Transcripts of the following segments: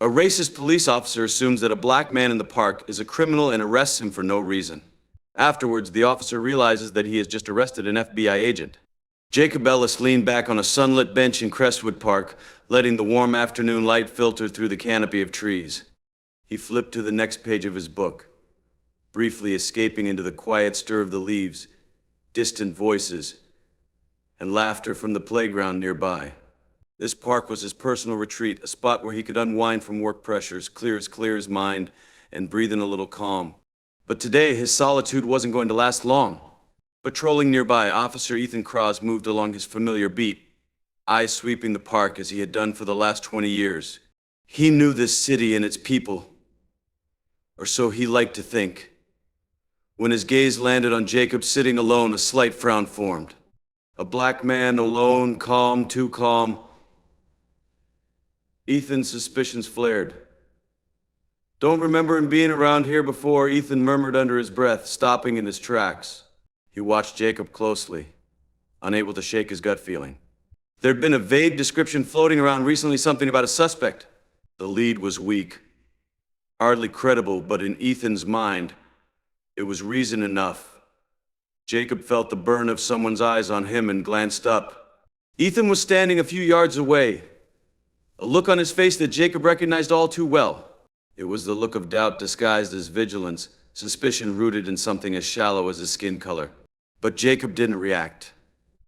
A racist police officer assumes that a black man in the park is a criminal and arrests him for no reason. Afterwards, the officer realizes that he has just arrested an FBI agent. Jacob Ellis leaned back on a sunlit bench in Crestwood Park, letting the warm afternoon light filter through the canopy of trees. He flipped to the next page of his book, briefly escaping into the quiet stir of the leaves, distant voices, and laughter from the playground nearby. This park was his personal retreat, a spot where he could unwind from work pressures, clear his mind, and breathe in a little calm. But today, his solitude wasn't going to last long. Patrolling nearby, Officer Ethan Cross moved along his familiar beat, eyes sweeping the park as he had done for the last 20 years. He knew this city and its people, or so he liked to think. When his gaze landed on Jacob sitting alone, a slight frown formed. A black man alone, calm, too calm. Ethan's suspicions flared. "Don't remember him being around here before," Ethan murmured under his breath, stopping in his tracks. He watched Jacob closely, unable to shake his gut feeling. There'd been a vague description floating around recently, something about a suspect. The lead was weak, hardly credible, but in Ethan's mind, it was reason enough. Jacob felt the burn of someone's eyes on him and glanced up. Ethan was standing a few yards away, a look on his face that Jacob recognized all too well. It was the look of doubt disguised as vigilance, suspicion rooted in something as shallow as his skin color. But Jacob didn't react.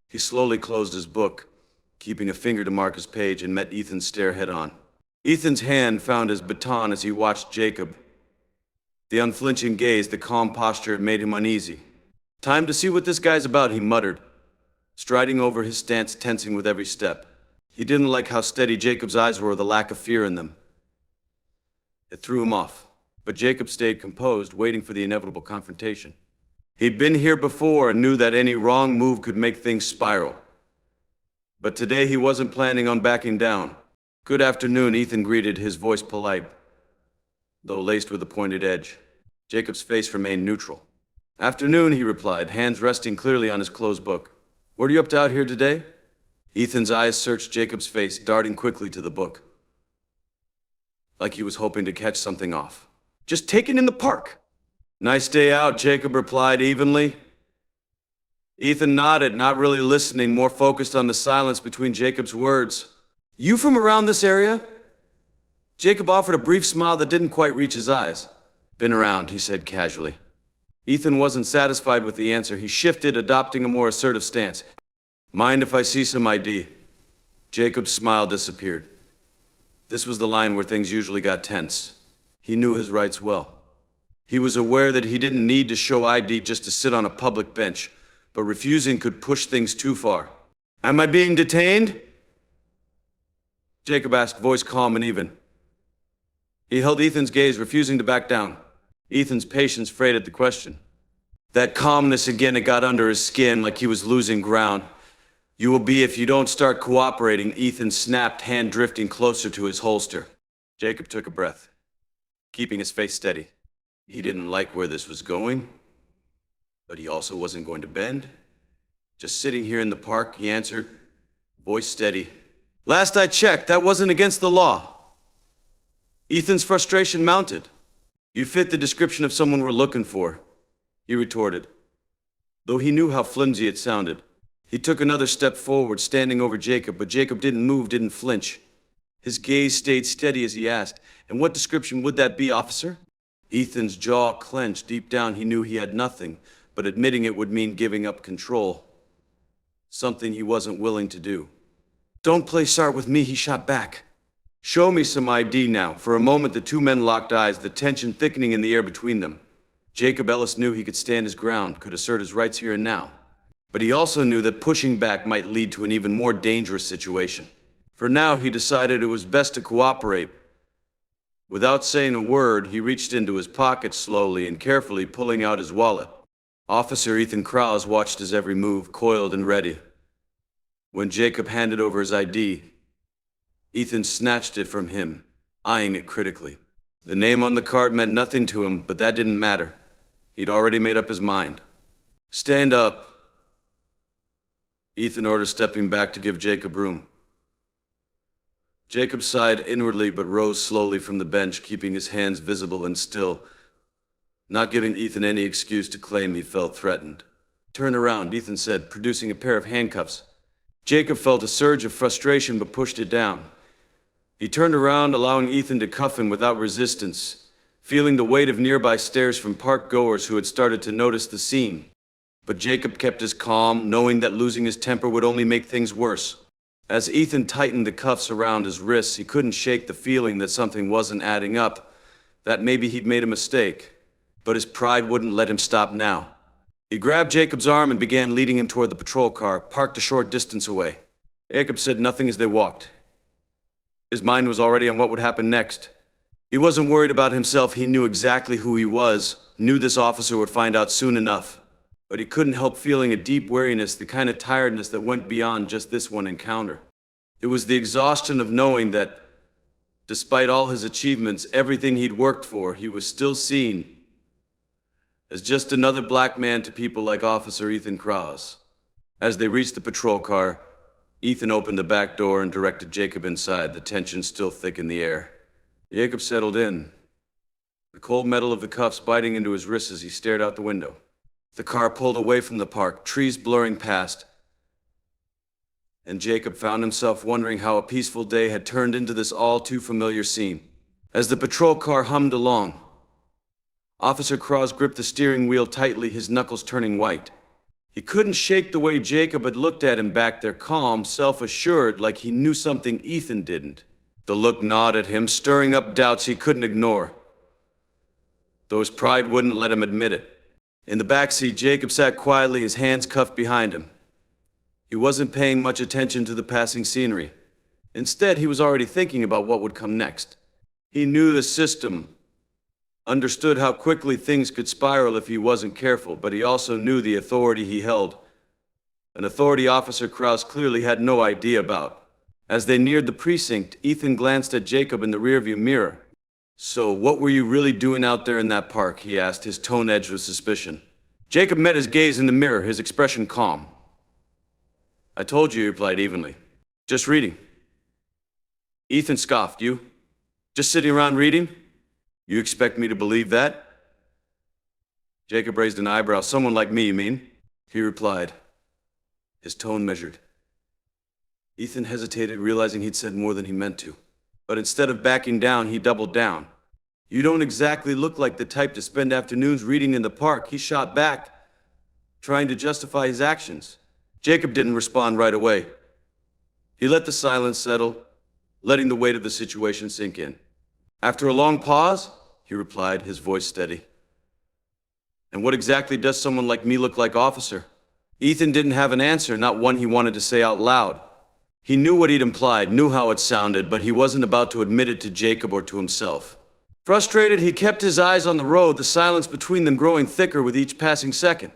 He slowly closed his book, keeping a finger to mark his page, and met Ethan's stare head-on. Ethan's hand found his baton as he watched Jacob. The unflinching gaze, the calm posture, made him uneasy. "Time to see what this guy's about," he muttered, striding over his stance, tensing with every step. He didn't like how steady Jacob's eyes were, or the lack of fear in them. It threw him off, but Jacob stayed composed, waiting for the inevitable confrontation. He'd been here before and knew that any wrong move could make things spiral. But today he wasn't planning on backing down. "Good afternoon," Ethan greeted, his voice polite, though laced with a pointed edge. Jacob's face remained neutral. "Afternoon," he replied, hands resting clearly on his closed book. "What are you up to out here today?" Ethan's eyes searched Jacob's face, darting quickly to the book, like he was hoping to catch something off. "Just taken in the park." "Nice day out," Jacob replied evenly. Ethan nodded, not really listening, more focused on the silence between Jacob's words. "You from around this area?" Jacob offered a brief smile that didn't quite reach his eyes. "Been around," he said casually. Ethan wasn't satisfied with the answer. He shifted, adopting a more assertive stance. "Mind if I see some ID?" Jacob's smile disappeared. This was the line where things usually got tense. He knew his rights well. He was aware that he didn't need to show ID just to sit on a public bench, but refusing could push things too far. "Am I being detained?" Jacob asked, voice calm and even. He held Ethan's gaze, refusing to back down. Ethan's patience frayed at the question. That calmness again, it got under his skin like he was losing ground. "You will be if you don't start cooperating," Ethan snapped, hand drifting closer to his holster. Jacob took a breath, keeping his face steady. He didn't like where this was going, but he also wasn't going to bend. "Just sitting here in the park," he answered, voice steady. "Last I checked, that wasn't against the law." Ethan's frustration mounted. "You fit the description of someone we're looking for," he retorted, though he knew how flimsy it sounded. He took another step forward, standing over Jacob, but Jacob didn't move, didn't flinch. His gaze stayed steady as he asked, "And what description would that be, officer?" Ethan's jaw clenched. Deep down he knew he had nothing, but admitting it would mean giving up control. Something he wasn't willing to do. "Don't play sart with me," he shot back. "Show me some ID now." For a moment the two men locked eyes, the tension thickening in the air between them. Jacob Ellis knew he could stand his ground, could assert his rights here and now. But he also knew that pushing back might lead to an even more dangerous situation. For now, he decided it was best to cooperate. Without saying a word, he reached into his pocket slowly and carefully, pulling out his wallet. Officer Ethan Krause watched his every move, coiled and ready. When Jacob handed over his ID, Ethan snatched it from him, eyeing it critically. The name on the card meant nothing to him, but that didn't matter. He'd already made up his mind. "Stand up," Ethan ordered, stepping back to give Jacob room. Jacob sighed inwardly but rose slowly from the bench, keeping his hands visible and still, not giving Ethan any excuse to claim he felt threatened. "Turn around," Ethan said, producing a pair of handcuffs. Jacob felt a surge of frustration but pushed it down. He turned around, allowing Ethan to cuff him without resistance, feeling the weight of nearby stares from park goers who had started to notice the scene. But Jacob kept his calm, knowing that losing his temper would only make things worse. As Ethan tightened the cuffs around his wrists, he couldn't shake the feeling that something wasn't adding up, that maybe he'd made a mistake. But his pride wouldn't let him stop now. He grabbed Jacob's arm and began leading him toward the patrol car, parked a short distance away. Jacob said nothing as they walked. His mind was already on what would happen next. He wasn't worried about himself. He knew exactly who he was, knew this officer would find out soon enough. But he couldn't help feeling a deep weariness, the kind of tiredness that went beyond just this one encounter. It was the exhaustion of knowing that, despite all his achievements, everything he'd worked for, he was still seen as just another black man to people like Officer Ethan Krause. As they reached the patrol car, Ethan opened the back door and directed Jacob inside, the tension still thick in the air. Jacob settled in, the cold metal of the cuffs biting into his wrists as he stared out the window. The car pulled away from the park, trees blurring past, and Jacob found himself wondering how a peaceful day had turned into this all-too-familiar scene. As the patrol car hummed along, Officer Krause gripped the steering wheel tightly, his knuckles turning white. He couldn't shake the way Jacob had looked at him back there, calm, self-assured, like he knew something Ethan didn't. The look gnawed at him, stirring up doubts he couldn't ignore, though his pride wouldn't let him admit it. In the backseat, Jacob sat quietly, his hands cuffed behind him. He wasn't paying much attention to the passing scenery. Instead, he was already thinking about what would come next. He knew the system, understood how quickly things could spiral if he wasn't careful, but he also knew the authority he held, an authority Officer Krause clearly had no idea about. As they neared the precinct, Ethan glanced at Jacob in the rearview mirror. "So, what were you really doing out there in that park?" he asked, his tone edged with suspicion. Jacob met his gaze in the mirror, his expression calm. "I told you," he replied evenly. "Just reading." Ethan scoffed. "You? Just sitting around reading? You expect me to believe that?" Jacob raised an eyebrow. "Someone like me, you mean?" he replied, his tone measured. Ethan hesitated, realizing he'd said more than he meant to. But instead of backing down, he doubled down. "You don't exactly look like the type to spend afternoons reading in the park," he shot back, trying to justify his actions. Jacob didn't respond right away. He let the silence settle, letting the weight of the situation sink in. After a long pause, he replied, his voice steady. "And what exactly does someone like me look like, officer?" Ethan didn't have an answer, not one he wanted to say out loud. He knew what he'd implied, knew how it sounded, but he wasn't about to admit it to Jacob or to himself. Frustrated, he kept his eyes on the road, the silence between them growing thicker with each passing second.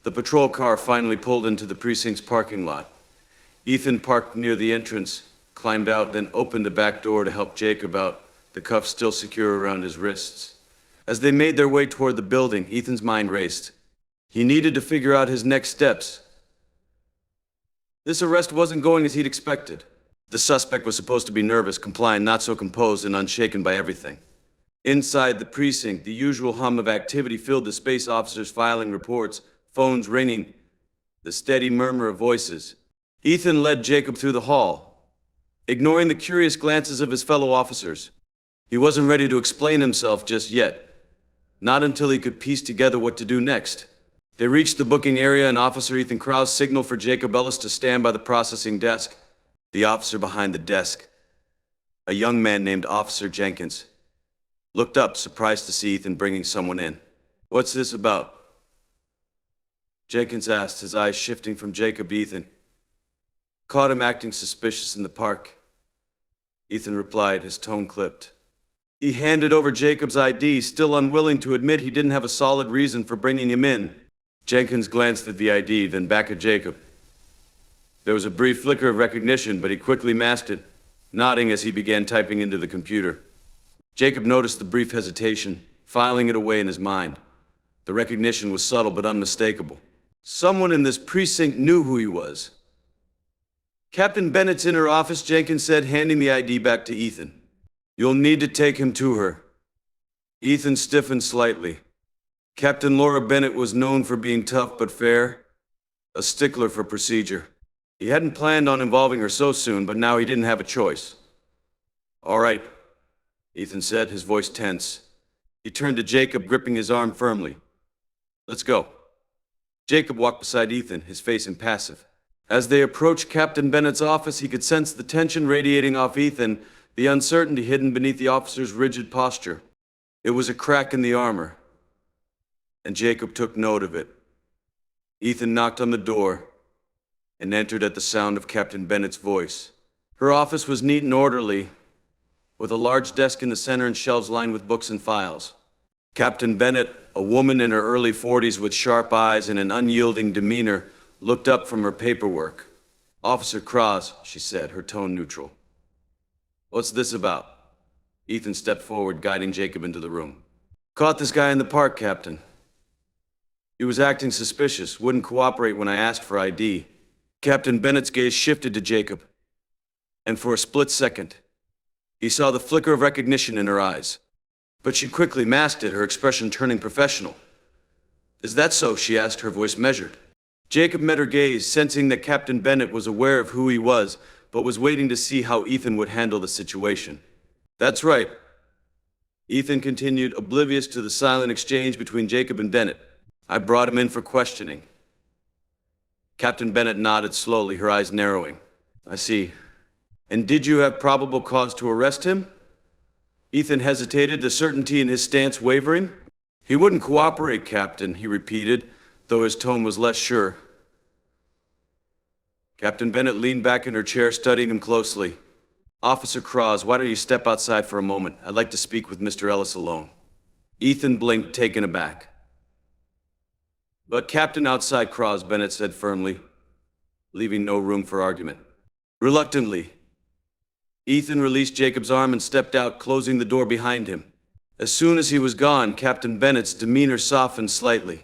The patrol car finally pulled into the precinct's parking lot. Ethan parked near the entrance, climbed out, then opened the back door to help Jacob out, the cuffs still secure around his wrists. As they made their way toward the building, Ethan's mind raced. He needed to figure out his next steps. This arrest wasn't going as he'd expected. The suspect was supposed to be nervous, compliant, not so composed and unshaken by everything. Inside the precinct, the usual hum of activity filled the space, officers filing reports, phones ringing, the steady murmur of voices. Ethan led Jacob through the hall, ignoring the curious glances of his fellow officers. He wasn't ready to explain himself just yet, not until he could piece together what to do next. They reached the booking area and Officer Ethan Krause signaled for Jacob Ellis to stand by the processing desk. The officer behind the desk, a young man named Officer Jenkins, looked up, surprised to see Ethan bringing someone in. "What's this about?" Jenkins asked, his eyes shifting from Jacob to Ethan. "Caught him acting suspicious in the park," Ethan replied, his tone clipped. He handed over Jacob's ID, still unwilling to admit he didn't have a solid reason for bringing him in. Jenkins glanced at the ID, then back at Jacob. There was a brief flicker of recognition, but he quickly masked it, nodding as he began typing into the computer. Jacob noticed the brief hesitation, filing it away in his mind. The recognition was subtle but unmistakable. Someone in this precinct knew who he was. Captain Bennett's in her office, Jenkins said, handing the ID back to Ethan. You'll need to take him to her. Ethan stiffened slightly. Captain Laura Bennett was known for being tough but fair, a stickler for procedure. He hadn't planned on involving her so soon, but now he didn't have a choice. All right, Ethan said, his voice tense. He turned to Jacob, gripping his arm firmly. Let's go. Jacob walked beside Ethan, his face impassive. As they approached Captain Bennett's office, he could sense the tension radiating off Ethan, the uncertainty hidden beneath the officer's rigid posture. It was a crack in the armor, and Jacob took note of it. Ethan knocked on the door and entered at the sound of Captain Bennett's voice. Her office was neat and orderly, with a large desk in the center and shelves lined with books and files. Captain Bennett, a woman in her early 40s with sharp eyes and an unyielding demeanor, looked up from her paperwork. Officer Cross, she said, her tone neutral. What's this about? Ethan stepped forward, guiding Jacob into the room. Caught this guy in the park, Captain. He was acting suspicious, wouldn't cooperate when I asked for ID. Captain Bennett's gaze shifted to Jacob, and for a split second, he saw the flicker of recognition in her eyes. But she quickly masked it, her expression turning professional. Is that so? She asked, her voice measured. Jacob met her gaze, sensing that Captain Bennett was aware of who he was, but was waiting to see how Ethan would handle the situation. That's right, Ethan continued, oblivious to the silent exchange between Jacob and Bennett. I brought him in for questioning. Captain Bennett nodded slowly, her eyes narrowing. I see. And did you have probable cause to arrest him? Ethan hesitated, the certainty in his stance wavering. He wouldn't cooperate, Captain, he repeated, though his tone was less sure. Captain Bennett leaned back in her chair, studying him closely. Officer Cross, why don't you step outside for a moment? I'd like to speak with Mr. Ellis alone. Ethan blinked, taken aback. But Captain, outside, Cross, Bennett said firmly, leaving no room for argument. Reluctantly, Ethan released Jacob's arm and stepped out, closing the door behind him. As soon as he was gone, Captain Bennett's demeanor softened slightly.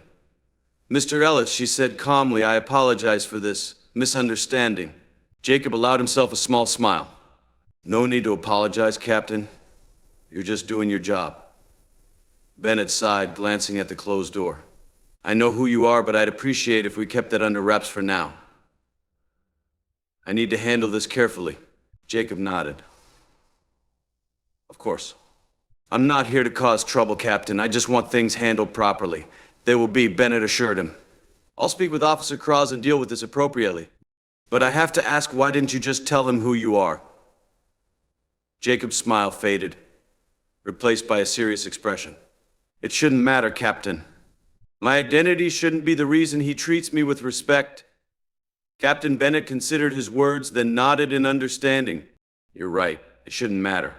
Mr. Ellis, she said calmly, I apologize for this misunderstanding. Jacob allowed himself a small smile. No need to apologize, Captain. You're just doing your job. Bennett sighed, glancing at the closed door. I know who you are, but I'd appreciate if we kept that under wraps for now. I need to handle this carefully. Jacob nodded. Of course. I'm not here to cause trouble, Captain. I just want things handled properly. They will be, Bennett assured him. I'll speak with Officer Cross and deal with this appropriately. But I have to ask, why didn't you just tell him who you are? Jacob's smile faded, replaced by a serious expression. It shouldn't matter, Captain. My identity shouldn't be the reason he treats me with respect. Captain Bennett considered his words, then nodded in understanding. You're right, it shouldn't matter.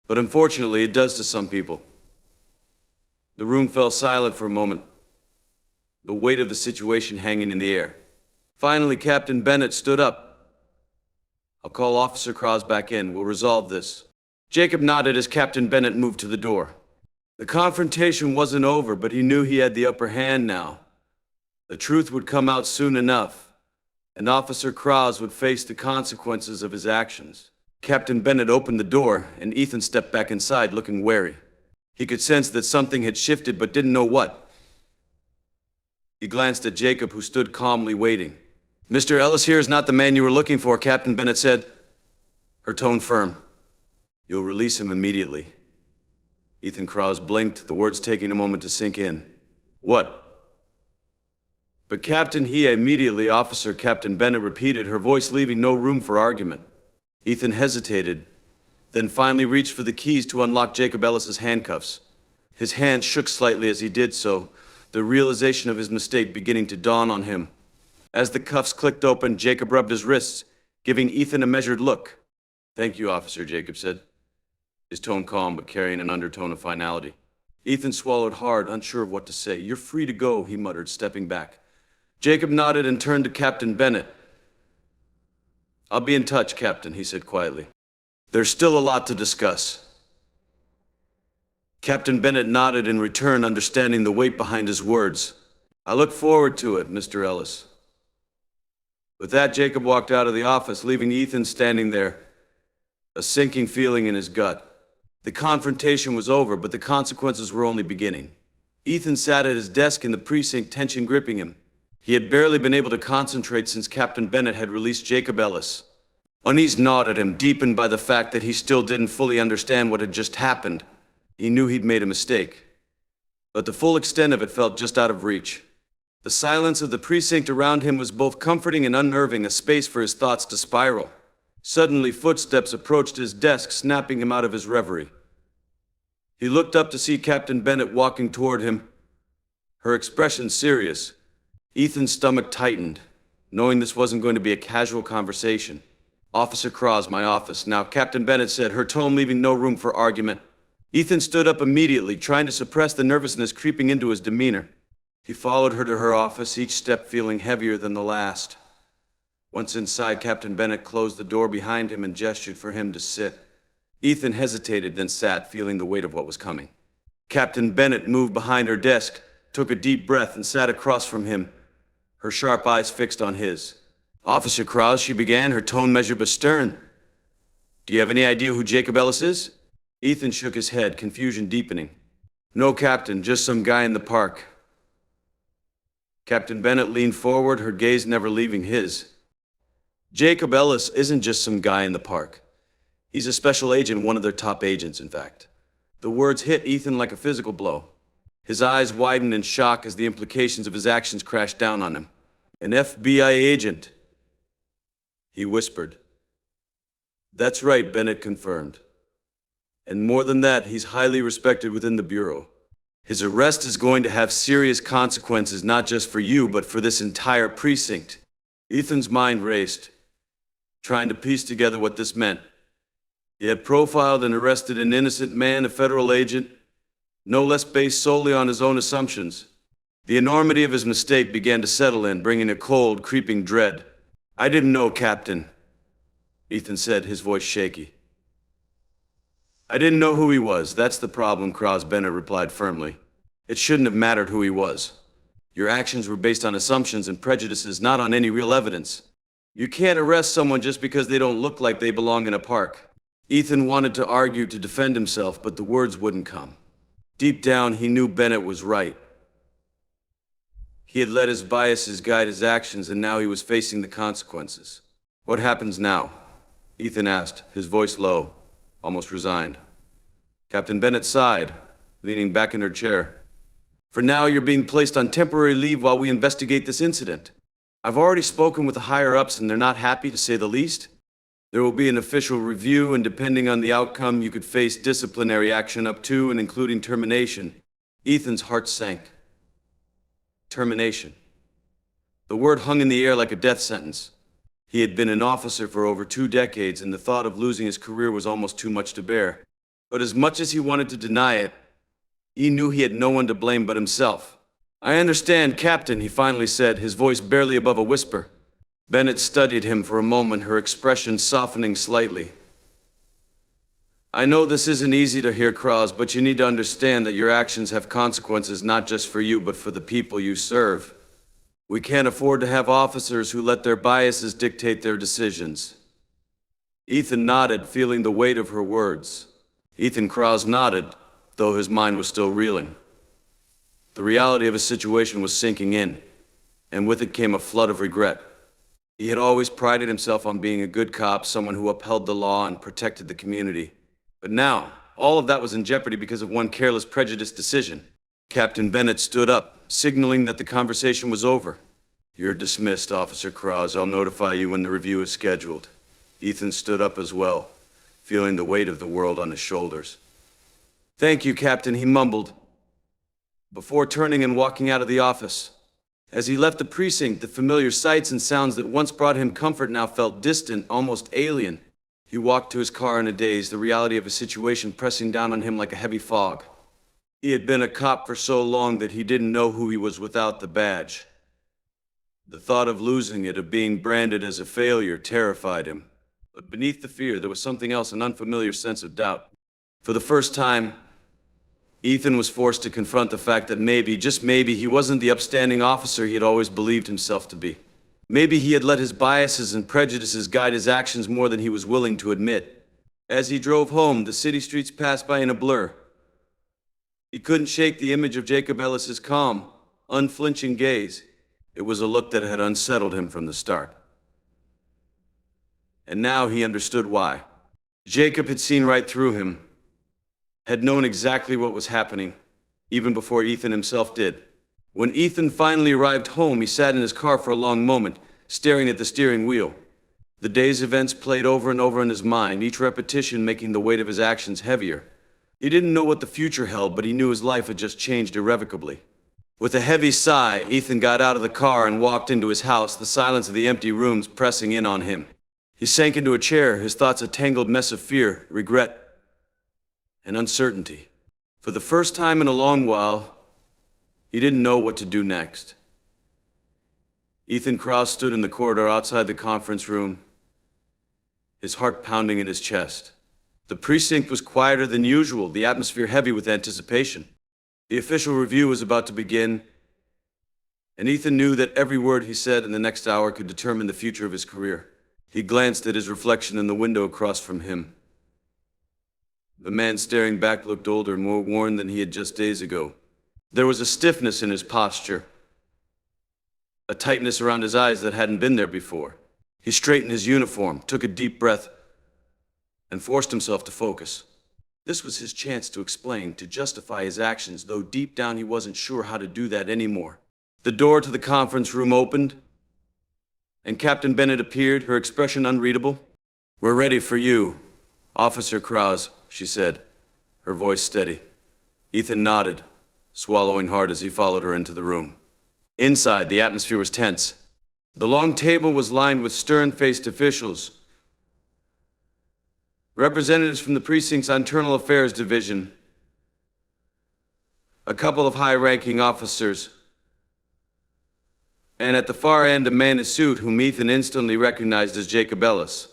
But unfortunately, it does to some people. The room fell silent for a moment, the weight of the situation hanging in the air. Finally, Captain Bennett stood up. I'll call Officer Cross back in. We'll resolve this. Jacob nodded as Captain Bennett moved to the door. The confrontation wasn't over, but he knew he had the upper hand now. The truth would come out soon enough, and Officer Cross would face the consequences of his actions. Captain Bennett opened the door, and Ethan stepped back inside, looking wary. He could sense that something had shifted, but didn't know what. He glanced at Jacob, who stood calmly waiting. Mr. Ellis here is not the man you were looking for, Captain Bennett said, her tone firm. You'll release him immediately. Ethan Cross blinked, the words taking a moment to sink in. What? But Captain, immediately, Officer Captain Bennett repeated, her voice leaving no room for argument. Ethan hesitated, then finally reached for the keys to unlock Jacob Ellis's handcuffs. His hand shook slightly as he did so, the realization of his mistake beginning to dawn on him. As the cuffs clicked open, Jacob rubbed his wrists, giving Ethan a measured look. Thank you, officer, Jacob said, his tone calm but carrying an undertone of finality. Ethan swallowed hard, unsure of what to say. You're free to go, he muttered, stepping back. Jacob nodded and turned to Captain Bennett. I'll be in touch, Captain, he said quietly. There's still a lot to discuss. Captain Bennett nodded in return, understanding the weight behind his words. I look forward to it, Mr. Ellis. With that, Jacob walked out of the office, leaving Ethan standing there, a sinking feeling in his gut. The confrontation was over, but the consequences were only beginning. Ethan sat at his desk in the precinct, tension gripping him. He had barely been able to concentrate since Captain Bennett had released Jacob Ellis. Unease gnawed at him, deepened by the fact that he still didn't fully understand what had just happened. He knew he'd made a mistake, but the full extent of it felt just out of reach. The silence of the precinct around him was both comforting and unnerving, a space for his thoughts to spiral. Suddenly, footsteps approached his desk, snapping him out of his reverie. He looked up to see Captain Bennett walking toward him, her expression serious. Ethan's stomach tightened, knowing this wasn't going to be a casual conversation. "Officer Cross, my office." "Now," Captain Bennett said, her tone leaving no room for argument. Ethan stood up immediately, trying to suppress the nervousness creeping into his demeanor. He followed her to her office, each step feeling heavier than the last. Once inside, Captain Bennett closed the door behind him and gestured for him to sit. Ethan hesitated, then sat, feeling the weight of what was coming. Captain Bennett moved behind her desk, took a deep breath, and sat across from him, her sharp eyes fixed on his. "Officer Cross," she began, her tone measured but stern. "Do you have any idea who Jacob Ellis is?" Ethan shook his head, confusion deepening. "No, Captain, just some guy in the park." Captain Bennett leaned forward, her gaze never leaving his. "Jacob Ellis isn't just some guy in the park. He's a special agent, one of their top agents, in fact." The words hit Ethan like a physical blow. His eyes widened in shock as the implications of his actions crashed down on him. "An FBI agent," he whispered. "That's right," Bennett confirmed. "And more than that, he's highly respected within the Bureau. His arrest is going to have serious consequences, not just for you, but for this entire precinct." Ethan's mind raced, trying to piece together what this meant. He had profiled and arrested an innocent man, a federal agent, no less based solely on his own assumptions. The enormity of his mistake began to settle in, bringing a cold, creeping dread. "I didn't know, Captain," Ethan said, his voice shaky. "I didn't know who he was. That's the problem," Cross Bennett replied firmly. "It shouldn't have mattered who he was. Your actions were based on assumptions and prejudices, not on any real evidence. You can't arrest someone just because they don't look like they belong in a park." Ethan wanted to argue to defend himself, but the words wouldn't come. Deep down, he knew Bennett was right. He had let his biases guide his actions, and now he was facing the consequences. "What happens now?" Ethan asked, his voice low, almost resigned. Captain Bennett sighed, leaning back in her chair. "For now, you're being placed on temporary leave while we investigate this incident. I've already spoken with the higher-ups, and they're not happy, to say the least. There will be an official review, and depending on the outcome, you could face disciplinary action up to and including termination." Ethan's heart sank. Termination. The word hung in the air like a death sentence. He had been an officer for over 2 decades, and the thought of losing his career was almost too much to bear. But as much as he wanted to deny it, he knew he had no one to blame but himself. "I understand, Captain," he finally said, his voice barely above a whisper. Bennett studied him for a moment, her expression softening slightly. "I know this isn't easy to hear, Cross, but you need to understand that your actions have consequences not just for you, but for the people you serve. We can't afford to have officers who let their biases dictate their decisions." Ethan nodded, feeling the weight of her words. Ethan Cross nodded, though his mind was still reeling. The reality of his situation was sinking in, and with it came a flood of regret. He had always prided himself on being a good cop, someone who upheld the law and protected the community. But now, all of that was in jeopardy because of one careless, prejudiced decision. Captain Bennett stood up, signaling that the conversation was over. "You're dismissed, Officer Cross. I'll notify you when the review is scheduled." Ethan stood up as well, feeling the weight of the world on his shoulders. "Thank you, Captain," he mumbled, before turning and walking out of the office. As he left the precinct, the familiar sights and sounds that once brought him comfort now felt distant, almost alien. He walked to his car in a daze, the reality of his situation pressing down on him like a heavy fog. He had been a cop for so long that he didn't know who he was without the badge. The thought of losing it, of being branded as a failure, terrified him. But beneath the fear, there was something else, an unfamiliar sense of doubt. For the first time, Ethan was forced to confront the fact that maybe, just maybe, he wasn't the upstanding officer he had always believed himself to be. Maybe he had let his biases and prejudices guide his actions more than he was willing to admit. As he drove home, the city streets passed by in a blur. He couldn't shake the image of Jacob Ellis's calm, unflinching gaze. It was a look that had unsettled him from the start. And now he understood why. Jacob had seen right through him, had known exactly what was happening, even before Ethan himself did. When Ethan finally arrived home, he sat in his car for a long moment, staring at the steering wheel. The day's events played over and over in his mind, each repetition making the weight of his actions heavier. He didn't know what the future held, but he knew his life had just changed irrevocably. With a heavy sigh, Ethan got out of the car and walked into his house, the silence of the empty rooms pressing in on him. He sank into a chair, his thoughts a tangled mess of fear, regret, and uncertainty. For the first time in a long while, he didn't know what to do next. Ethan Krause stood in the corridor outside the conference room, his heart pounding in his chest. The precinct was quieter than usual, the atmosphere heavy with anticipation. The official review was about to begin, and Ethan knew that every word he said in the next hour could determine the future of his career. He glanced at his reflection in the window across from him. The man staring back looked older, more worn than he had just days ago. There was a stiffness in his posture, a tightness around his eyes that hadn't been there before. He straightened his uniform, took a deep breath, and forced himself to focus. This was his chance to explain, to justify his actions, though deep down he wasn't sure how to do that anymore. The door to the conference room opened, and Captain Bennett appeared, her expression unreadable. "We're ready for you, Officer Krause," she said, her voice steady. Ethan nodded, swallowing hard as he followed her into the room. Inside, the atmosphere was tense. The long table was lined with stern-faced officials, representatives from the precinct's Internal Affairs Division, a couple of high-ranking officers, and at the far end a man in a suit whom Ethan instantly recognized as Jacob Ellis.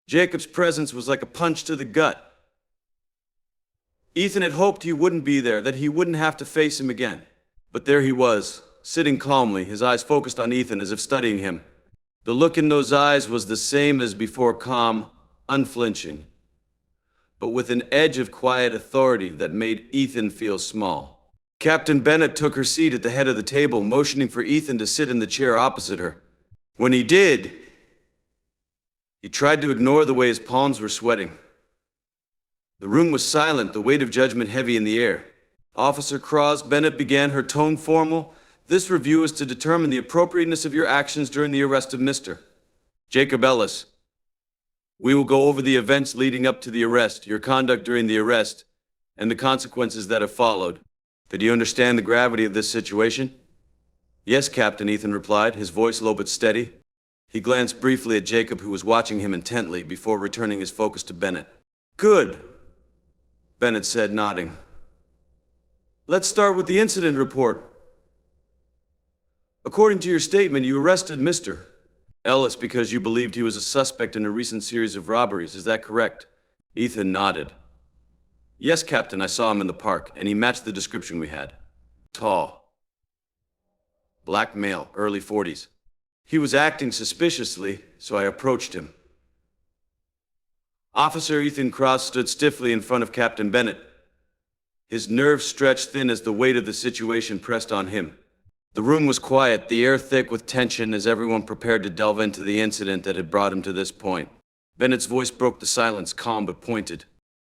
Jacob's presence was like a punch to the gut. Ethan had hoped he wouldn't be there, that he wouldn't have to face him again. But there he was, sitting calmly, his eyes focused on Ethan as if studying him. The look in those eyes was the same as before, calm, unflinching, but with an edge of quiet authority that made Ethan feel small. Captain Bennett took her seat at the head of the table, motioning for Ethan to sit in the chair opposite her. When he did, he tried to ignore the way his palms were sweating. The room was silent, the weight of judgment heavy in the air. "Officer Krause," Bennett began, her tone formal, "this review is to determine the appropriateness of your actions during the arrest of Mr. Jacob Ellis. We will go over the events leading up to the arrest, your conduct during the arrest, and the consequences that have followed. Do you understand the gravity of this situation?" "Yes, Captain," Ethan replied, his voice low but steady. He glanced briefly at Jacob, who was watching him intently, before returning his focus to Bennett. "Good," Bennett said, nodding. "Let's start with the incident report. According to your statement, you arrested Mr. Ellis because you believed he was a suspect in a recent series of robberies. Is that correct?" Ethan nodded. "Yes, Captain, I saw him in the park, and he matched the description we had. Tall, black male, early 40s. He was acting suspiciously, so I approached him." Officer Ethan Krause stood stiffly in front of Captain Bennett, his nerves stretched thin as the weight of the situation pressed on him. The room was quiet, the air thick with tension as everyone prepared to delve into the incident that had brought him to this point. Bennett's voice broke the silence, calm but pointed.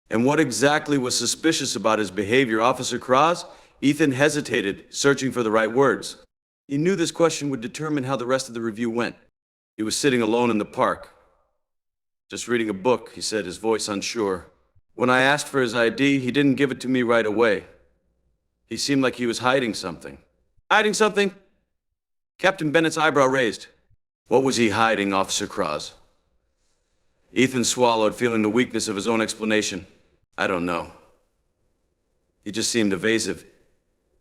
"And what exactly was suspicious about his behavior, Officer Krause?" Ethan hesitated, searching for the right words. He knew this question would determine how the rest of the review went. He was sitting alone in the park. "Just reading a book," he said, his voice unsure. "When I asked for his ID, he didn't give it to me right away. He seemed like he was hiding something." "Hiding something?" Captain Bennett's eyebrow raised. "What was he hiding, Officer Krause?" Ethan swallowed, feeling the weakness of his own explanation. "I don't know. He just seemed evasive."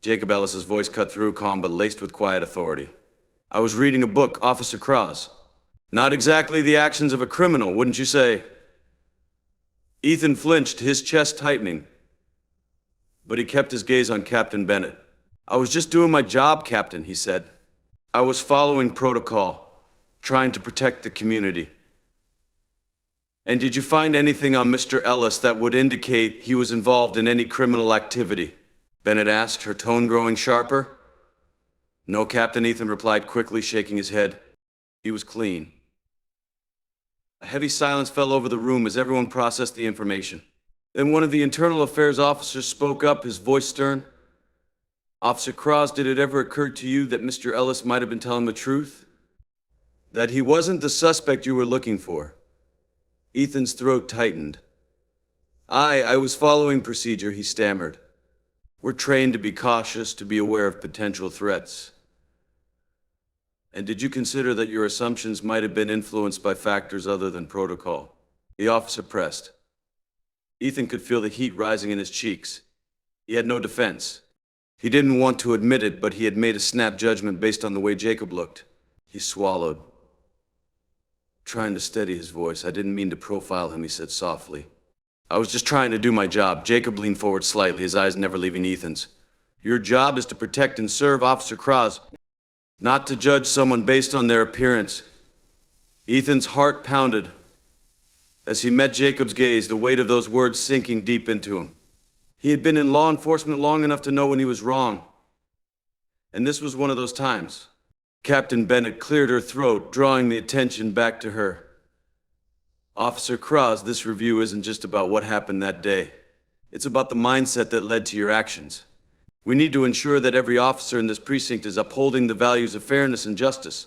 Jacob Ellis's voice cut through, calm but laced with quiet authority. "I was reading a book, Officer Krause. Not exactly the actions of a criminal, wouldn't you say?" Ethan flinched, his chest tightening, but he kept his gaze on Captain Bennett. "I was just doing my job, Captain," he said. "I was following protocol. trying to protect the community. And did you find anything on Mr. Ellis that would indicate he was involved in any criminal activity? Bennett asked, her tone growing sharper. No, Captain, Ethan replied quickly, shaking his head. He was clean. A heavy silence fell over the room as everyone processed the information. Then one of the internal affairs officers spoke up, his voice stern. Officer Cross, did it ever occur to you that Mr. Ellis might have been telling the truth? That he wasn't the suspect you were looking for? Ethan's throat tightened. I was following procedure, he stammered. We're trained to be cautious, to be aware of potential threats. And did you consider that your assumptions might have been influenced by factors other than protocol? The officer pressed. Ethan could feel the heat rising in his cheeks. He had no defense. He didn't want to admit it, but he had made a snap judgment based on the way Jacob looked. He swallowed, trying to steady his voice. I didn't mean to profile him, he said softly. I was just trying to do my job. Jacob leaned forward slightly, his eyes never leaving Ethan's. Your job is to protect and serve Officer Cross, not to judge someone based on their appearance. Ethan's heart pounded as he met Jacob's gaze, the weight of those words sinking deep into him. He had been in law enforcement long enough to know when he was wrong. And this was one of those times. Captain Bennett cleared her throat, drawing the attention back to her. Officer Cross, this review isn't just about what happened that day. It's about the mindset that led to your actions. We need to ensure that every officer in this precinct is upholding the values of fairness and justice.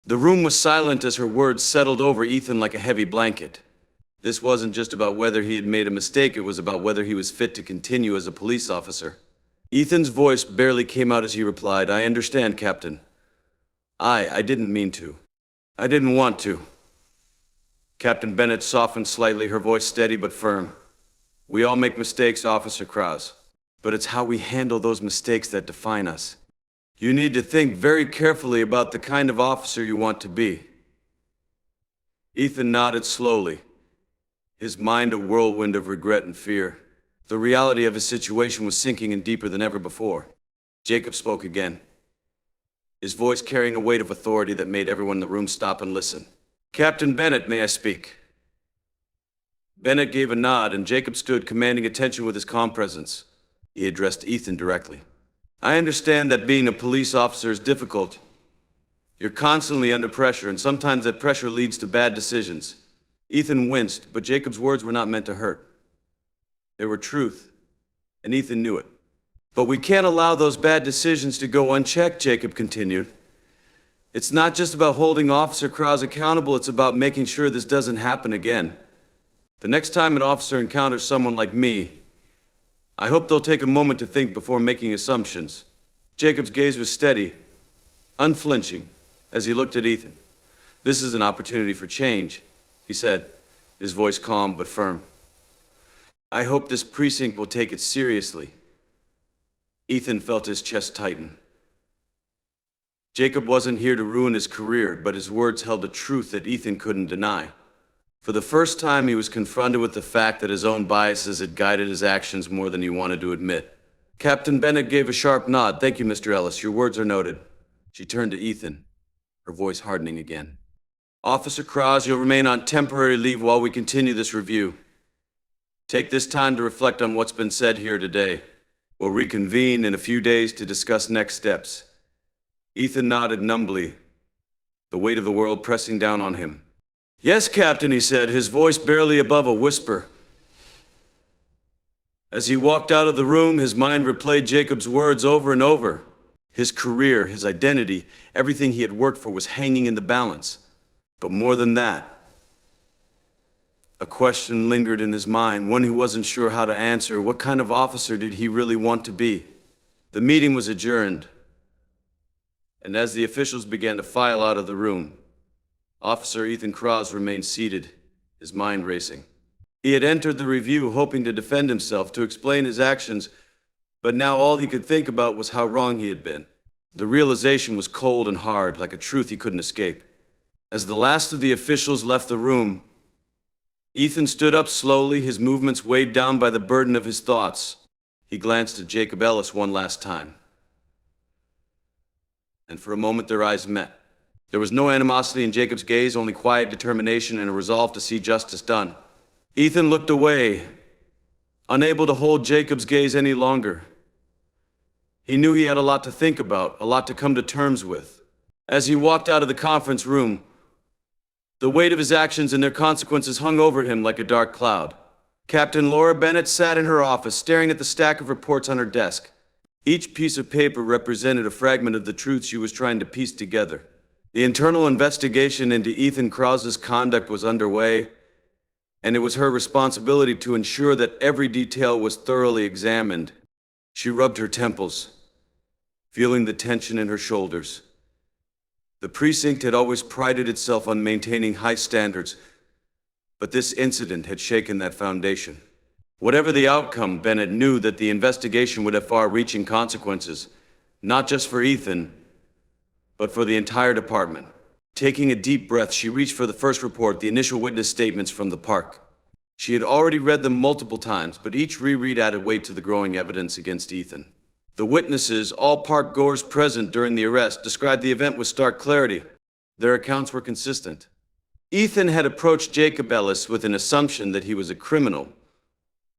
The room was silent as her words settled over Ethan like a heavy blanket. This wasn't just about whether he had made a mistake, it was about whether he was fit to continue as a police officer. Ethan's voice barely came out as he replied, I understand, Captain. I didn't mean to. I didn't want to. Captain Bennett softened slightly, her voice steady but firm. We all make mistakes, Officer Cross, but it's how we handle those mistakes that define us. You need to think very carefully about the kind of officer you want to be. Ethan nodded slowly, his mind a whirlwind of regret and fear. The reality of his situation was sinking in deeper than ever before. Jacob spoke again, his voice carrying a weight of authority that made everyone in the room stop and listen. Captain Bennett, may I speak? Bennett gave a nod, and Jacob stood, commanding attention with his calm presence. He addressed Ethan directly. I understand that being a police officer is difficult. You're constantly under pressure, and sometimes that pressure leads to bad decisions. Ethan winced, but Jacob's words were not meant to hurt. They were truth, and Ethan knew it. But we can't allow those bad decisions to go unchecked, Jacob continued. It's not just about holding Officer Cross accountable, it's about making sure this doesn't happen again. The next time an officer encounters someone like me, I hope they'll take a moment to think before making assumptions. Jacob's gaze was steady, unflinching, as he looked at Ethan. This is an opportunity for change, he said, his voice calm but firm. I hope this precinct will take it seriously. Ethan felt his chest tighten. Jacob wasn't here to ruin his career, but his words held a truth that Ethan couldn't deny. For the first time, he was confronted with the fact that his own biases had guided his actions more than he wanted to admit. Captain Bennett gave a sharp nod. Thank you, Mr. Ellis. Your words are noted. She turned to Ethan, her voice hardening again. Officer Cross, you'll remain on temporary leave while we continue this review. Take this time to reflect on what's been said here today. We'll reconvene in a few days to discuss next steps. Ethan nodded numbly, the weight of the world pressing down on him. Yes, Captain, he said, his voice barely above a whisper. As he walked out of the room, his mind replayed Jacob's words over and over. His career, his identity, everything he had worked for was hanging in the balance. But more than that, a question lingered in his mind, one he wasn't sure how to answer. What kind of officer did he really want to be? The meeting was adjourned, and as the officials began to file out of the room, Officer Ethan Cross remained seated, his mind racing. He had entered the review hoping to defend himself, to explain his actions, but now all he could think about was how wrong he had been. The realization was cold and hard, like a truth he couldn't escape. As the last of the officials left the room, Ethan stood up slowly, his movements weighed down by the burden of his thoughts. He glanced at Jacob Ellis one last time, and for a moment their eyes met. There was no animosity in Jacob's gaze, only quiet determination and a resolve to see justice done. Ethan looked away, unable to hold Jacob's gaze any longer. He knew he had a lot to think about, a lot to come to terms with. As he walked out of the conference room, the weight of his actions and their consequences hung over him like a dark cloud. Captain Laura Bennett sat in her office, staring at the stack of reports on her desk. Each piece of paper represented a fragment of the truth she was trying to piece together. The internal investigation into Ethan Krause's conduct was underway, and it was her responsibility to ensure that every detail was thoroughly examined. She rubbed her temples, feeling the tension in her shoulders. The precinct had always prided itself on maintaining high standards, but this incident had shaken that foundation. Whatever the outcome, Bennett knew that the investigation would have far-reaching consequences, not just for Ethan, but for the entire department. Taking a deep breath, she reached for the first report, the initial witness statements from the park. She had already read them multiple times, but each reread added weight to the growing evidence against Ethan. The witnesses, all park goers present during the arrest, described the event with stark clarity. Their accounts were consistent. Ethan had approached Jacob Ellis with an assumption that he was a criminal,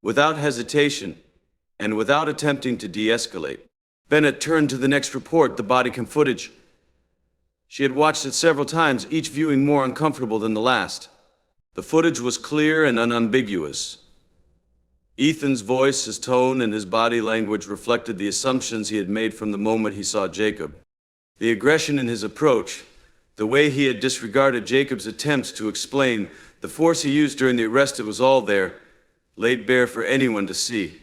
without hesitation, and without attempting to de-escalate. Bennett turned to the next report, the body cam footage. She had watched it several times, each viewing more uncomfortable than the last. The footage was clear and unambiguous. Ethan's voice, his tone, and his body language reflected the assumptions he had made from the moment he saw Jacob. The aggression in his approach, the way he had disregarded Jacob's attempts to explain, the force he used during the arrest, it was all there, laid bare for anyone to see.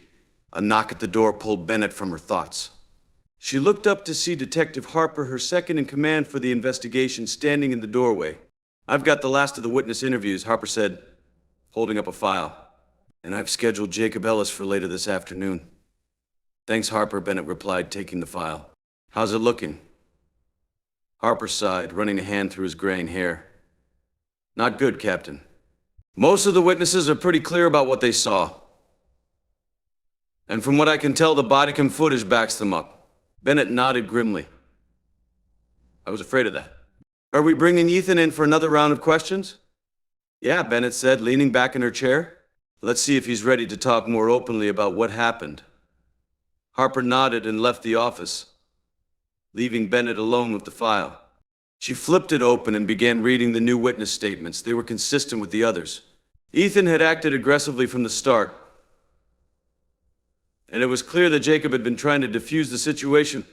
A knock at the door pulled Bennett from her thoughts. She looked up to see Detective Harper, her second-in-command for the investigation, standing in the doorway. "I've got the last of the witness interviews," Harper said, holding up a file. "And I've scheduled Jacob Ellis for later this afternoon." "Thanks, Harper," Bennett replied, taking the file. "How's it looking?" Harper sighed, running a hand through his graying hair. "Not good, Captain. Most of the witnesses are pretty clear about what they saw. And from what I can tell, the body cam footage backs them up." Bennett nodded grimly. "I was afraid of that." "Are we bringing Ethan in for another round of questions?" "Yeah," Bennett said, leaning back in her chair. "Let's see if he's ready to talk more openly about what happened." Harper nodded and left the office, leaving Bennett alone with the file. She flipped it open and began reading the new witness statements. They were consistent with the others. Ethan had acted aggressively from the start, and it was clear that Jacob had been trying to defuse the situation,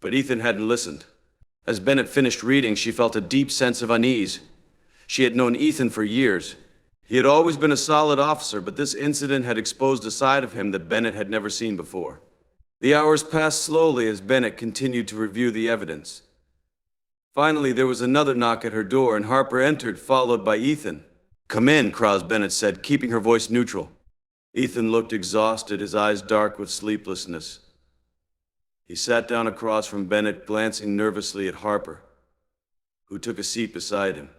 but Ethan hadn't listened. As Bennett finished reading, she felt a deep sense of unease. She had known Ethan for years. He had always been a solid officer, but this incident had exposed a side of him that Bennett had never seen before. The hours passed slowly as Bennett continued to review the evidence. Finally, there was another knock at her door, and Harper entered, followed by Ethan. "Come in," Krause, Bennett said, keeping her voice neutral. Ethan looked exhausted, his eyes dark with sleeplessness. He sat down across from Bennett, glancing nervously at Harper, who took a seat beside him.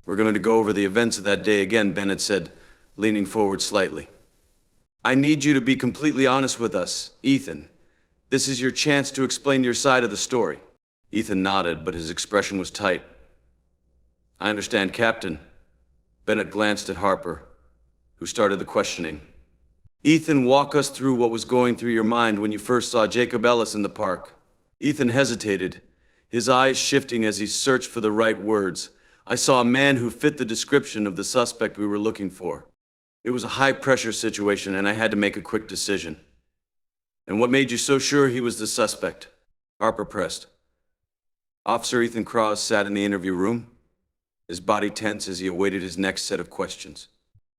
"We're going to go over the events of that day again," Bennett said, leaning forward slightly. "I need you to be completely honest with us, Ethan. This is your chance to explain your side of the story." Ethan nodded, but his expression was tight. "I understand, Captain." Bennett glanced at Harper, who started the questioning. "Ethan, walk us through what was going through your mind when you first saw Jacob Ellis in the park." Ethan hesitated, his eyes shifting as he searched for the right words. "I saw a man who fit the description of the suspect we were looking for. It was a high-pressure situation, and I had to make a quick decision." "And what made you so sure he was the suspect?" Harper pressed. Officer Ethan Krause sat in the interview room, his body tense as he awaited his next set of questions.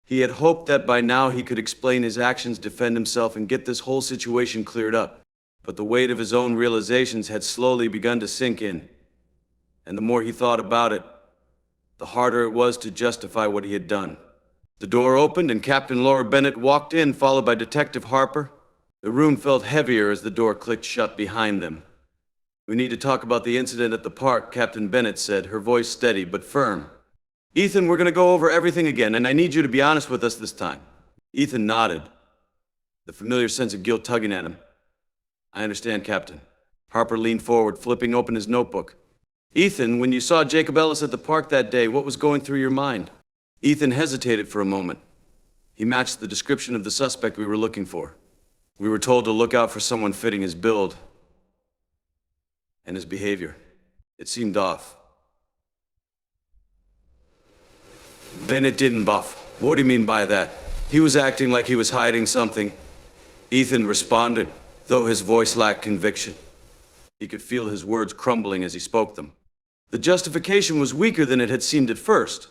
He had hoped that by now he could explain his actions, defend himself, and get this whole situation cleared up. But the weight of his own realizations had slowly begun to sink in, and the more he thought about it, the harder it was to justify what he had done. The door opened and Captain Laura Bennett walked in, followed by Detective Harper. The room felt heavier as the door clicked shut behind them. "We need to talk about the incident at the park," Captain Bennett said, her voice steady but firm. "Ethan, we're going to go over everything again, and I need you to be honest with us this time." Ethan nodded, the familiar sense of guilt tugging at him. "I understand, Captain." Harper leaned forward, flipping open his notebook. Ethan, when you saw Jacob Ellis at the park that day, what was going through your mind? Ethan hesitated for a moment. He matched the description of the suspect we were looking for. We were told to look out for someone fitting his build and his behavior. It seemed off. Bennett didn't buff. What do you mean by that? He was acting like he was hiding something. Ethan responded, though his voice lacked conviction. He could feel his words crumbling as he spoke them. The justification was weaker than it had seemed at first.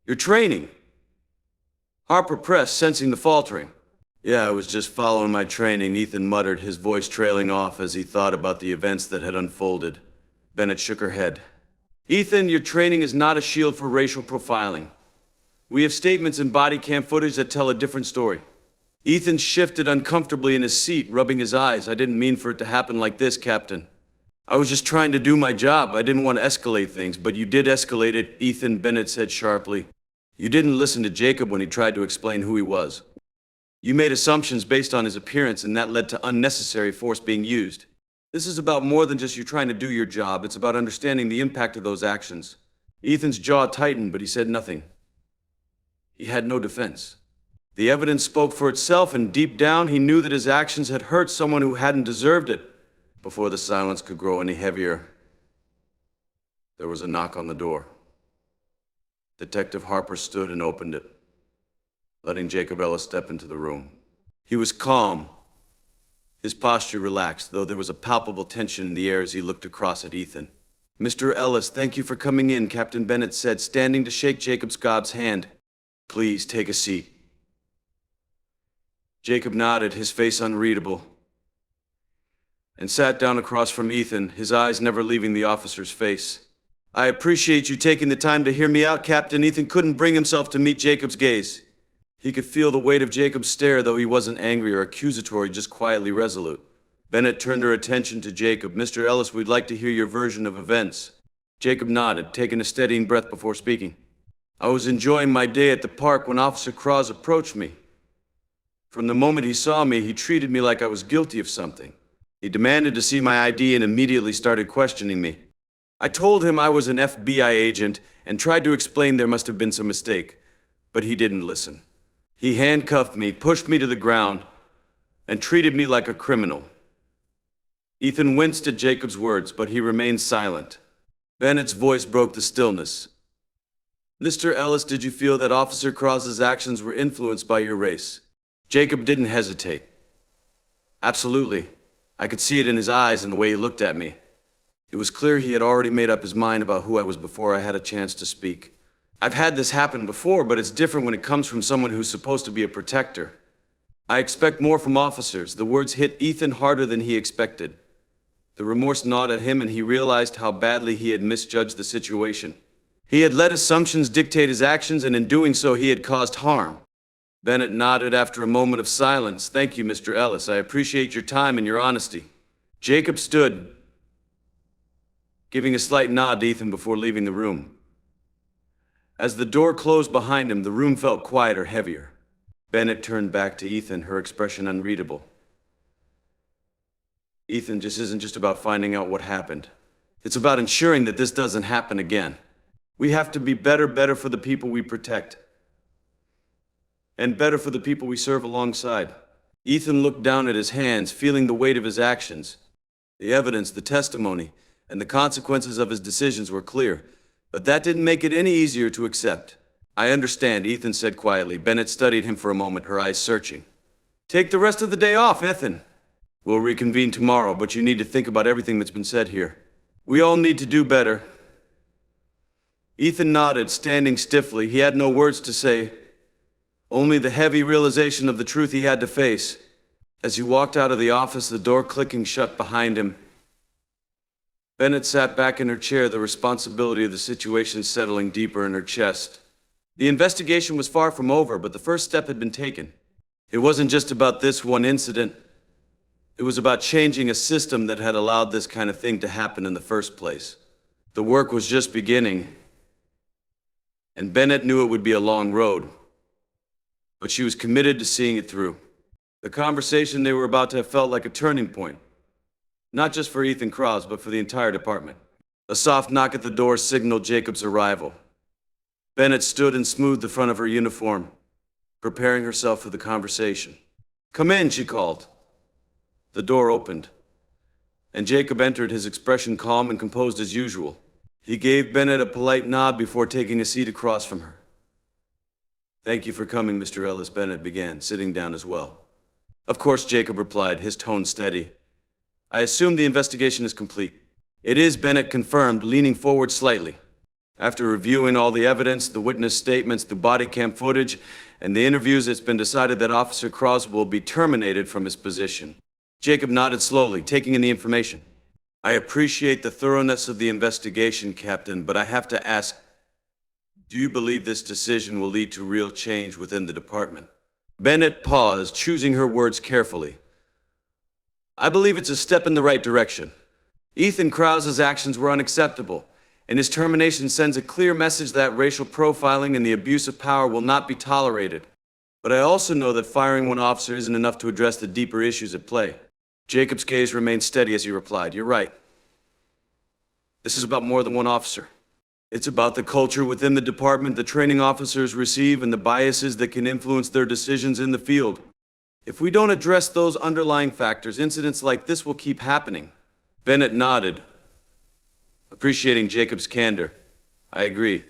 Your training. Harper pressed, sensing the faltering. Yeah, I was just following my training, Ethan muttered, his voice trailing off as he thought about the events that had unfolded. Bennett shook her head. Ethan, your training is not a shield for racial profiling. We have statements and body cam footage that tell a different story. Ethan shifted uncomfortably in his seat, rubbing his eyes. I didn't mean for it to happen like this, Captain. I was just trying to do my job. I didn't want to escalate things, but you did escalate it, Ethan, Bennett said sharply. You didn't listen to Jacob when he tried to explain who he was. You made assumptions based on his appearance, and that led to unnecessary force being used. This is about more than just you trying to do your job. It's about understanding the impact of those actions. Ethan's jaw tightened, but he said nothing. He had no defense. The evidence spoke for itself, and deep down he knew that his actions had hurt someone who hadn't deserved it. Before the silence could grow any heavier, there was a knock on the door. Detective Harper stood and opened it, letting Jacob Ellis step into the room. He was calm, his posture relaxed, though there was a palpable tension in the air as he looked across at Ethan. Mr. Ellis, thank you for coming in, Captain Bennett said, standing to shake Jacob Scobb's hand. Please take a seat. Jacob nodded, his face unreadable, and sat down across from Ethan, his eyes never leaving the officer's face. I appreciate you taking the time to hear me out, Captain. Ethan couldn't bring himself to meet Jacob's gaze. He could feel the weight of Jacob's stare, though he wasn't angry or accusatory, just quietly resolute. Bennett turned her attention to Jacob. Mr. Ellis, we'd like to hear your version of events. Jacob nodded, taking a steadying breath before speaking. I was enjoying my day at the park when Officer Cross approached me. From the moment he saw me, he treated me like I was guilty of something. He demanded to see my ID and immediately started questioning me. I told him I was an FBI agent and tried to explain there must have been some mistake, but he didn't listen. He handcuffed me, pushed me to the ground, and treated me like a criminal. Ethan winced at Jacob's words, but he remained silent. Bennett's voice broke the stillness. Mr. Ellis, did you feel that Officer Cross's actions were influenced by your race? Jacob didn't hesitate. Absolutely. I could see it in his eyes and the way he looked at me. It was clear he had already made up his mind about who I was before I had a chance to speak. I've had this happen before, but it's different when it comes from someone who's supposed to be a protector. I expect more from officers. The words hit Ethan harder than he expected. The remorse gnawed at him, and he realized how badly he had misjudged the situation. He had let assumptions dictate his actions, and in doing so, he had caused harm. Bennett nodded after a moment of silence. Thank you, Mr. Ellis. I appreciate your time and your honesty. Jacob stood, giving a slight nod to Ethan before leaving the room. As the door closed behind him, the room felt quieter, heavier. Bennett turned back to Ethan, her expression unreadable. Ethan, this isn't just about finding out what happened. It's about ensuring that this doesn't happen again. We have to be better for the people we protect. And better for the people we serve alongside. Ethan looked down at his hands, feeling the weight of his actions. The evidence, the testimony, and the consequences of his decisions were clear, but that didn't make it any easier to accept. I understand, Ethan said quietly. Bennett studied him for a moment, her eyes searching. Take the rest of the day off, Ethan. We'll reconvene tomorrow, but you need to think about everything that's been said here. We all need to do better. Ethan nodded, standing stiffly. He had no words to say, only the heavy realization of the truth he had to face. As he walked out of the office, the door clicking shut behind him, Bennett sat back in her chair, the responsibility of the situation settling deeper in her chest. The investigation was far from over, but the first step had been taken. It wasn't just about this one incident. It was about changing a system that had allowed this kind of thing to happen in the first place. The work was just beginning, and Bennett knew it would be a long road, but she was committed to seeing it through. The conversation they were about to have felt like a turning point, not just for Ethan Cross, but for the entire department. A soft knock at the door signaled Jacob's arrival. Bennett stood and smoothed the front of her uniform, preparing herself for the conversation. "Come in," she called. The door opened, and Jacob entered, his expression calm and composed as usual. He gave Bennett a polite nod before taking a seat across from her. "Thank you for coming, Mr. Ellis," Bennett began, sitting down as well. "Of course," Jacob replied, his tone steady. "I assume the investigation is complete." "It is," Bennett confirmed, leaning forward slightly. "After reviewing all the evidence, the witness statements, the body cam footage, and the interviews, it's been decided that Officer Cross will be terminated from his position." Jacob nodded slowly, taking in the information. "I appreciate the thoroughness of the investigation, Captain, but I have to ask, do you believe this decision will lead to real change within the department?" Bennett paused, choosing her words carefully. "I believe it's a step in the right direction. Ethan Krause's actions were unacceptable, and his termination sends a clear message that racial profiling and the abuse of power will not be tolerated. But I also know that firing one officer isn't enough to address the deeper issues at play." Jacob's gaze remained steady as he replied, "You're right. This is about more than one officer. It's about the culture within the department the training officers receive and the biases that can influence their decisions in the field. If we don't address those underlying factors, incidents like this will keep happening." Bennett nodded, appreciating Jacob's candor. "I agree.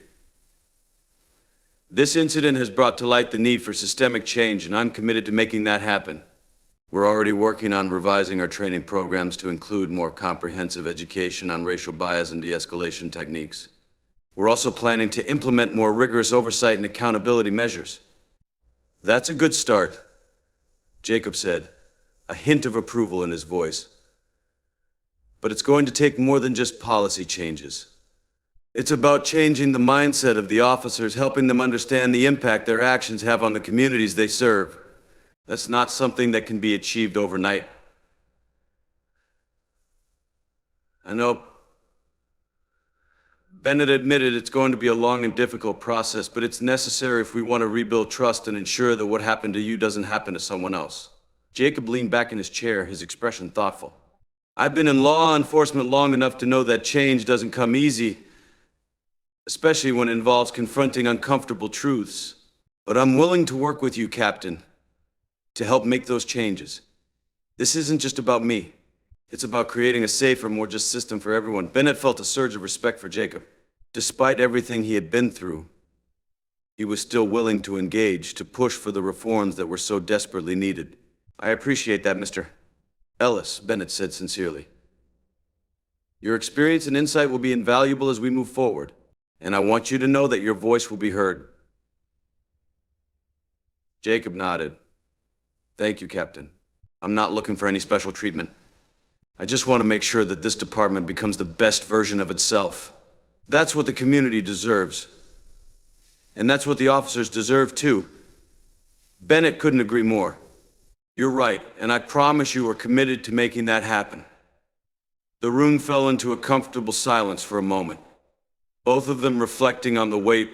This incident has brought to light the need for systemic change, and I'm committed to making that happen. We're already working on revising our training programs to include more comprehensive education on racial bias and de-escalation techniques. We're also planning to implement more rigorous oversight and accountability measures." "That's a good start," Jacob said, a hint of approval in his voice. "But it's going to take more than just policy changes. It's about changing the mindset of the officers, helping them understand the impact their actions have on the communities they serve. That's not something that can be achieved overnight." "I know." Bennett admitted it's going to be a long and difficult process, but it's necessary if we want to rebuild trust and ensure that what happened to you doesn't happen to someone else. Jacob leaned back in his chair, his expression thoughtful. "I've been in law enforcement long enough to know that change doesn't come easy, especially when it involves confronting uncomfortable truths. But I'm willing to work with you, Captain, to help make those changes. This isn't just about me. It's about creating a safer, more just system for everyone." Bennett felt a surge of respect for Jacob. Despite everything he had been through, he was still willing to engage, to push for the reforms that were so desperately needed. "I appreciate that, Mr. Ellis," Bennett said sincerely. "Your experience and insight will be invaluable as we move forward, and I want you to know that your voice will be heard." Jacob nodded. "Thank you, Captain. I'm not looking for any special treatment. I just want to make sure that this department becomes the best version of itself. That's what the community deserves. And that's what the officers deserve too." Bennett couldn't agree more. "You're right, and I promise you we're committed to making that happen." The room fell into a comfortable silence for a moment, both of them reflecting on the weight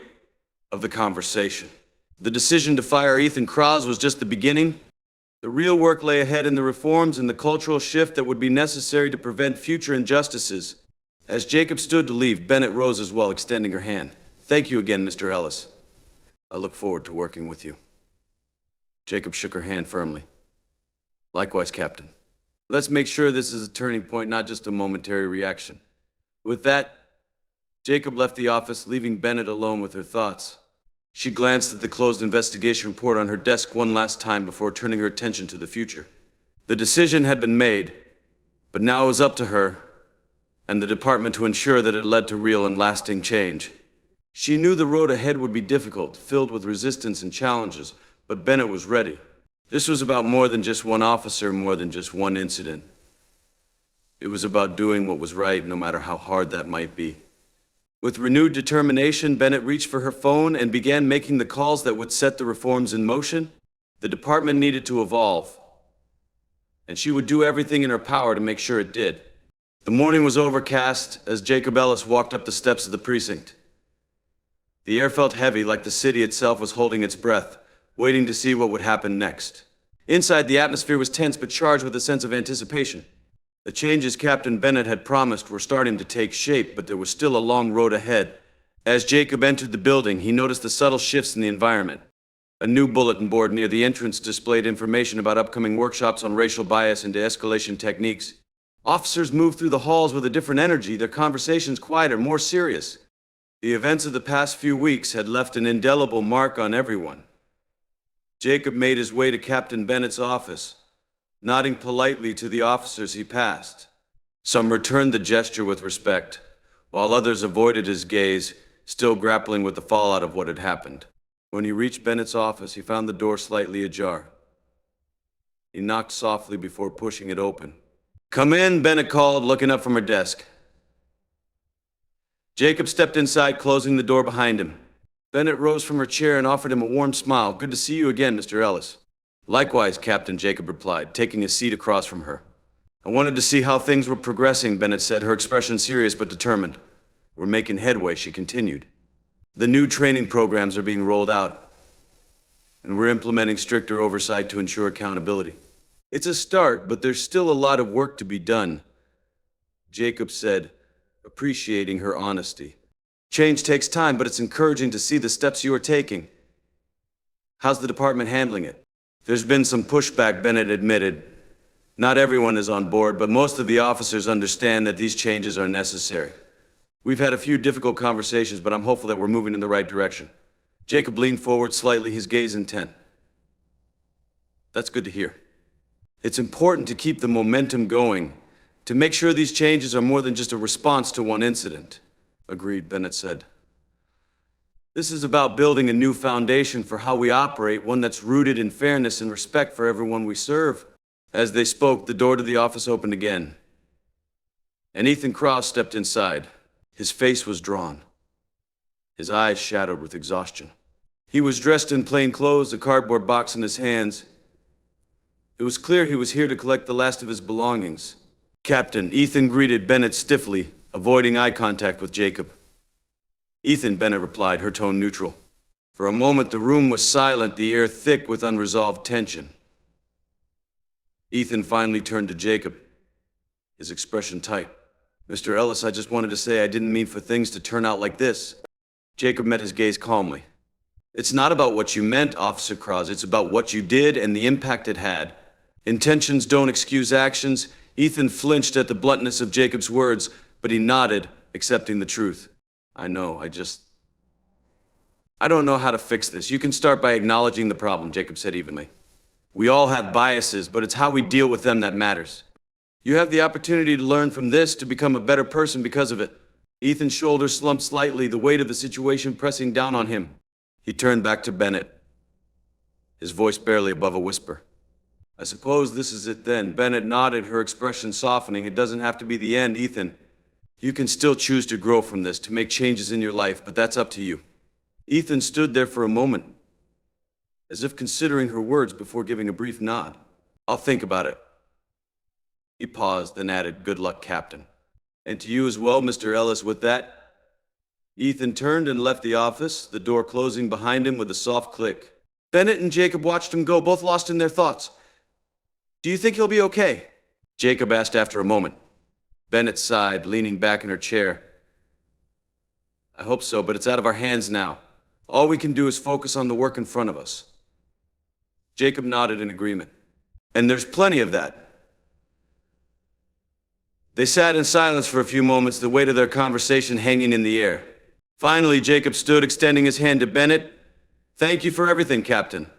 of the conversation. The decision to fire Ethan Krause was just the beginning. The real work lay ahead in the reforms and the cultural shift that would be necessary to prevent future injustices. As Jacob stood to leave, Bennett rose as well, extending her hand. "Thank you again, Mr. Ellis. I look forward to working with you." Jacob shook her hand firmly. "Likewise, Captain. Let's make sure this is a turning point, not just a momentary reaction." With that, Jacob left the office, leaving Bennett alone with her thoughts. She glanced at the closed investigation report on her desk one last time before turning her attention to the future. The decision had been made, but now it was up to her and the department to ensure that it led to real and lasting change. She knew the road ahead would be difficult, filled with resistance and challenges, but Bennett was ready. This was about more than just one officer, more than just one incident. It was about doing what was right, no matter how hard that might be. With renewed determination, Bennett reached for her phone and began making the calls that would set the reforms in motion. The department needed to evolve, and she would do everything in her power to make sure it did. The morning was overcast as Jacob Ellis walked up the steps of the precinct. The air felt heavy, like the city itself was holding its breath, waiting to see what would happen next. Inside, the atmosphere was tense but charged with a sense of anticipation. The changes Captain Bennett had promised were starting to take shape, but there was still a long road ahead. As Jacob entered the building, he noticed the subtle shifts in the environment. A new bulletin board near the entrance displayed information about upcoming workshops on racial bias and de-escalation techniques. Officers moved through the halls with a different energy, their conversations quieter, more serious. The events of the past few weeks had left an indelible mark on everyone. Jacob made his way to Captain Bennett's office, nodding politely to the officers he passed. Some returned the gesture with respect, while others avoided his gaze, still grappling with the fallout of what had happened. When he reached Bennett's office, he found the door slightly ajar. He knocked softly before pushing it open. "Come in," Bennett called, looking up from her desk. Jacob stepped inside, closing the door behind him. Bennett rose from her chair and offered him a warm smile. "Good to see you again, Mr. Ellis." "Likewise, Captain," Jacob replied, taking a seat across from her. "I wanted to see how things were progressing," Bennett said, her expression serious but determined. "We're making headway," she continued. "The new training programs are being rolled out, and we're implementing stricter oversight to ensure accountability. It's a start, but there's still a lot of work to be done," Jacob said, appreciating her honesty. "Change takes time, but it's encouraging to see the steps you are taking. How's the department handling it?" "There's been some pushback," Bennett admitted. "Not everyone is on board, but most of the officers understand that these changes are necessary. We've had a few difficult conversations, but I'm hopeful that we're moving in the right direction." Jacob leaned forward slightly, his gaze intent. "That's good to hear. It's important to keep the momentum going, to make sure these changes are more than just a response to one incident." "Agreed," Bennett said. "This is about building a new foundation for how we operate, one that's rooted in fairness and respect for everyone we serve." As they spoke, the door to the office opened again, and Ethan Cross stepped inside. His face was drawn, his eyes shadowed with exhaustion. He was dressed in plain clothes, a cardboard box in his hands. It was clear he was here to collect the last of his belongings. "Captain," Ethan greeted Bennett stiffly, avoiding eye contact with Jacob. "Ethan," Bennett replied, her tone neutral. For a moment, the room was silent, the air thick with unresolved tension. Ethan finally turned to Jacob, his expression tight. "Mr. Ellis, I just wanted to say I didn't mean for things to turn out like this." Jacob met his gaze calmly. "It's not about what you meant, Officer Cross. It's about what you did and the impact it had. Intentions don't excuse actions." Ethan flinched at the bluntness of Jacob's words, but he nodded, accepting the truth. "I know, I don't know how to fix this. You can start by acknowledging the problem," Jacob said evenly. "We all have biases, but it's how we deal with them that matters. You have the opportunity to learn from this, to become a better person because of it." Ethan's shoulders slumped slightly, the weight of the situation pressing down on him. He turned back to Bennett, his voice barely above a whisper. "I suppose this is it then." Bennett nodded, her expression softening. "It doesn't have to be the end, Ethan. You can still choose to grow from this, to make changes in your life, but that's up to you." Ethan stood there for a moment, as if considering her words before giving a brief nod. "I'll think about it." He paused, then added, "Good luck, Captain." "And to you as well, Mr. Ellis." With that, Ethan turned and left the office, the door closing behind him with a soft click. Bennett and Jacob watched him go, both lost in their thoughts. "Do you think he'll be okay?" Jacob asked after a moment. Bennett sighed, leaning back in her chair. "I hope so, but it's out of our hands now. All we can do is focus on the work in front of us." Jacob nodded in agreement. "And there's plenty of that." They sat in silence for a few moments, the weight of their conversation hanging in the air. Finally, Jacob stood, extending his hand to Bennett. "Thank you for everything, Captain."